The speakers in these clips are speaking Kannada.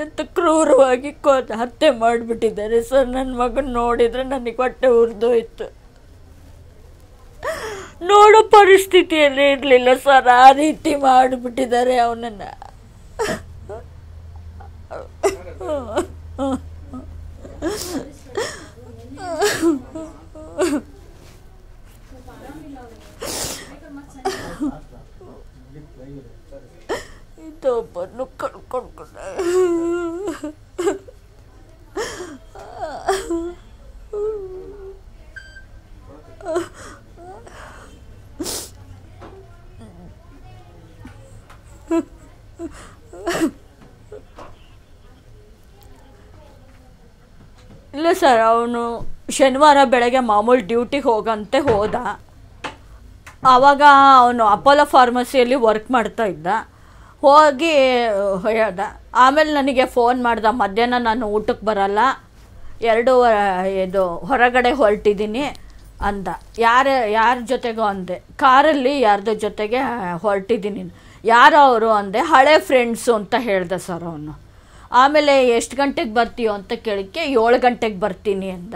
ಅಂತ ಕ್ರೂರವಾಗಿ ಹತ್ಯೆ ಮಾಡಿಬಿಟ್ಟಿದ್ದಾರೆ ಸರ್. ನನ್ನ ಮಗನ ನೋಡಿದರೆ ನನಗೆ ಹೊಟ್ಟೆ ಉರಿದೋಯ್ತು. ನೋಡೋ ಪರಿಸ್ಥಿತಿಯಲ್ಲಿ ಇರಲಿಲ್ಲ ಸರ್, ಆ ರೀತಿ ಮಾಡಿಬಿಟ್ಟಿದ್ದಾರೆ ಅವನನ್ನು. ಇದೊಬ್ಬನ್ನು ಕಳ್ಕೊಂಡು ಇಲ್ಲ ಸರ್, ಅವನು ಶನಿವಾರ ಬೆಳಗ್ಗೆ ಮಾಮೂಲು ಡ್ಯೂಟಿಗೆ ಹೋಗಂತೆ ಹೋದ. ಆವಾಗ ಅವನು ಅಪೋಲೋ ಫಾರ್ಮಸಿಯಲ್ಲಿ ವರ್ಕ್ ಮಾಡ್ತಾ ಇದ್ದ. ಹೋಗಿ ಹೇಳ್ದ. ಆಮೇಲೆ ನನಗೆ ಫೋನ್ ಮಾಡ್ದ, ಮಧ್ಯಾಹ್ನ ನಾನು ಊಟಕ್ಕೆ ಬರಲ್ಲ, 2 ಹೊರಗಡೆ ಹೊರಟಿದ್ದೀನಿ ಅಂದ. ಯಾರ ಜೊತೆಗೋ ಅಂದೆ. ಕಾರಲ್ಲಿ ಯಾರ್ದೋ ಜೊತೆಗೆ ಹೊರಟಿದ್ದೀನಿ. ಯಾರು ಅವರು ಅಂದೆ. ಹಳೆ ಫ್ರೆಂಡ್ಸು ಅಂತ ಹೇಳ್ದೆ ಸರ್ ಅವನು. ಆಮೇಲೆ ಎಷ್ಟು ಗಂಟೆಗೆ ಬರ್ತೀಯೋ ಅಂತ ಕೇಳಿಕ್ಕೆ 7 ಗಂಟೆಗೆ ಬರ್ತೀನಿ ಅಂದ.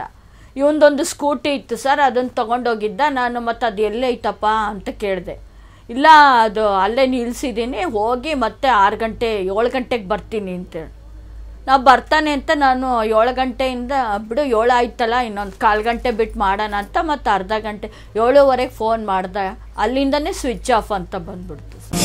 ಇವೊಂದೊಂದು ಸ್ಕೂಟಿ ಇತ್ತು ಸರ್, ಅದನ್ನು ತೊಗೊಂಡೋಗಿದ್ದ. ನಾನು ಮತ್ತು ಅದು ಎಲ್ಲೇ ಐತಪ್ಪ ಅಂತ ಕೇಳಿದೆ. ಇಲ್ಲ, ಅದು ಅಲ್ಲೇ ನಿಲ್ಲಿಸಿದ್ದೀನಿ, ಹೋಗಿ ಮತ್ತೆ 7 ಗಂಟೆಗೆ ಬರ್ತೀನಿ ಅಂತೇಳಿ. ನಾವು ಬರ್ತಾನೆ ಅಂತ ನಾನು 7 ಗಂಟೆಯಿಂದ ಬಿಡು 7 ಆಯ್ತಲ್ಲ, ಇನ್ನೊಂದು 1/4 ಗಂಟೆ ಬಿಟ್ಟು ಮಾಡೋಣ ಅಂತ ಮತ್ತೆ ಅರ್ಧ ಗಂಟೆ 7:15 ಫೋನ್ ಮಾಡ್ದೆ. ಅಲ್ಲಿಂದನೇ ಸ್ವಿಚ್ ಆಫ್ ಅಂತ ಬಂದ್ಬಿಡ್ತು ಸರ್.